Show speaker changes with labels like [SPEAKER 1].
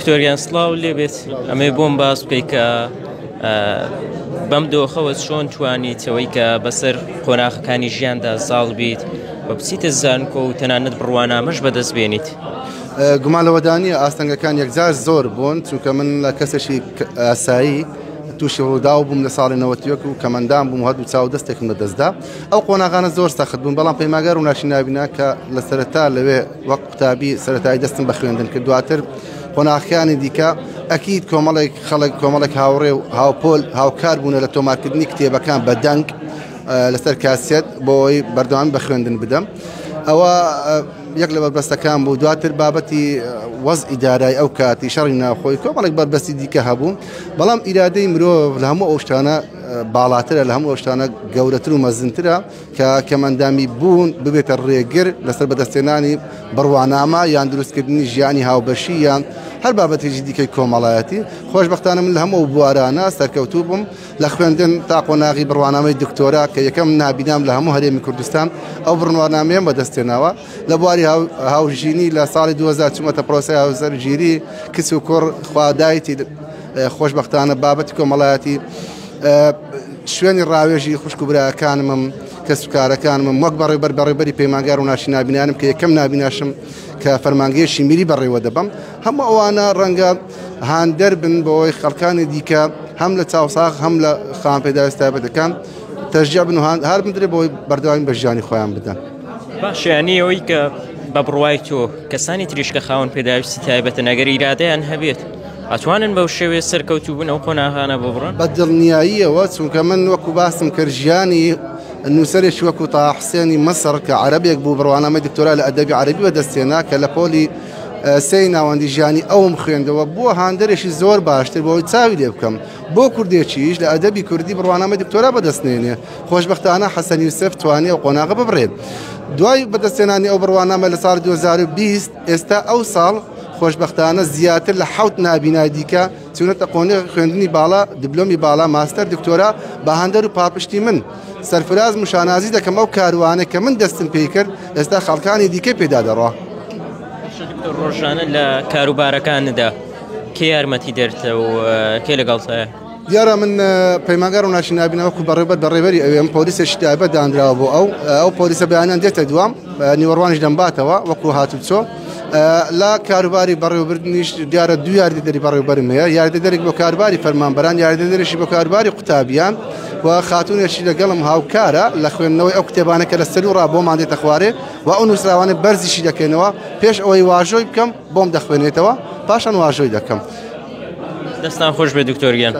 [SPEAKER 1] دکتۆریان سڵاو لێ بێت ئەمێ بۆم باس بکەی کە بەم دۆخەوە چۆن توانیتەوەی کە بەسەر قۆناغەکانی ژیاندا زاڵ بیت بە بچیتە زانکۆ و تەنانەت بڕوانامەش بەدەست بێنیت.
[SPEAKER 2] گومان لەوەدانە ئاستەنگەکان یەکجار زۆر بوون چونکە من لە کەسێکی ئاسایی تووشی ڕوودا و بووم لە ساڵی 91 و کەمەندان بووم هەردوو چاو دەستێکم لەدەستدا. ئەو قۆناغانە زۆر سەخت بوون، بەڵام پەیمانگار و ناشی نابینا کە لە سەرەتا لەوێ وەک قوتابی سەرەتایی دەستم بە خوێندن کرد. دواتر قۆناغەکانی دیکە ئەکید کۆمەڵێک خەڵک کۆمەڵێک هاوڕێ و هاوپۆل هاوکار بوون لە تۆمارکردنی کتێبەکان بە دەنگ لەسەر کاسێت بۆی بەردەوامی بە خوێندن بدەم. ئەوە یەک لە بەربەستەکان بوو. دواتر بابەتی وەزئی دارایی ئەو کاتی شەڕی ناوخۆی کۆمەڵێک بەربەستی دیکە هەبوو، بەڵام ئیرادەی مرۆڤ لە هەموو ئەو شتانە باڵاترە، لە هەموو ئەو شتانە گەورەتر و مەزنترە کە کەمەندامی بوون ببێتە ڕێگر لەسەر بەدەستێنانی بڕوانامە یان دروستکردنی ژیانی هاوبەشی یان هەر بابەتێکی دیکەی کۆمەڵایەتی. خۆشبەختانە من لە هەموو بوارانە سەرکەوتوو بووم لە خوێندن تا قۆناغی بڕوانامەی دکتۆرا کە یەکەم نابینام لە هەموو هەرێمی کوردستان ئەو بڕوانامەیەم بەدەستێناوە. لە بواری هاوژینی لە ساڵی 2000 چوومەتە پرۆسەی هاوسەرگیری کچ و کوڕ خوادایەتی خۆشبەختانە بابەتی کۆمەڵایەتی شوێنی ڕاوێژی خوشک و برایەکانمم کەسوکارەکانمم وەک بەڕێبەری پەیمانگار و ناشی نابینانم کە یەکەم نابیناشم کە فەرمانگەیەکی میری بەڕێوە دەبم. هەموو ئەوانە ڕەنگە هاندەر بن بۆی خەڵکانی دیکە هەم لە چاوساغ هەم لە خان پێداویست تایبەتەکان تەشجیع بن و هەر بدرێ بۆی بەردەوامی بە ژیانی خۆیان بدەن.
[SPEAKER 1] باش یعنی ئەوەی کە بە بڕوای تۆ کەسانی تریشکە خاوەن پێداویستی تایبەتن ئەگەر ئیرادەیان هەبێت ئەتوانن بەو شێوێ سەرکەوتوو بن ئەو قۆناغانە ببڕن
[SPEAKER 2] بە دڵنیاییەوە، چونکە من وەکو باسم کرد ژیانی نووسەرێکی وەکو تا حسێنی مەسەر کە عەرەبێک بوو بڕوانامەی دکتۆرا لە ئەدەبی عەرەبی بەدەستێنا کە لە پۆلی سەی ناوەندی ژیانی ئەوم خوێندەوە بووە هاندەرێکی زۆر باشتر بۆی چاوی لێ بکەم بۆ کوردێکیش لە ئەدەبی کوردی بڕوانامەی دکتۆرا بەدەستێنێ. خۆشبەختانە حەسەن یوسف توانێ ئەو قۆناغە ببڕێت. دوای بەدەستێنانی ئەو بڕوانامە لە ساڵی 2020 ئێستا ئەو ساڵ خۆشبەختانە زیاتر لە 7 نابینای دیکە چونەتە قۆناغ خوێندنی باڵا دبلۆمی باڵا ماستەر دکتۆرا بە هەندەر و پاپشتی من سەرفراز موشانازی دەکەم ئەو کاروانە کە من دەستم پێی کرد ئێستا خەڵکانی دیکەی پێدا دەڕۆ.
[SPEAKER 1] ڕۆژانە لە کاروبارەکاندا کێ یارمەتی دەرتە و کێ لەگەڵتەیە؟
[SPEAKER 2] دیارە من پەیمانگار و ناشی نابینەوەکو بەڕێبەری ئەوێم پۆلیسێکی تایبەت دانراوە بۆ ئەو پۆلیسە بەیانیان دێتە دوام نیوەڕوانیش دەمباتەوە وەکو هاتوچۆ. لا کاروباری بەڕێوەبردنیش دیارە دوو یاریدەری بەڕێوەبەرم هەیە، یاریدەرێک بۆ کاروباری فەرمانبەران، یاریدەرێکی بۆ کاروباری قوتابیان و خاتونێکی لەگەڵم هاوکارە لە خوێندنەوەی ئەو کتێبانە کە لە سەر و ڕا بۆمان دێتە خوارێ و ئەو نووسراوانە بەرزیشی دەکەینەوە پێش ئەوەی واژۆی بکەم بۆم دەخوێنێتەوە پاشان واژۆی دەکەم.
[SPEAKER 1] دەستان خۆش بێ دکتۆر گیان.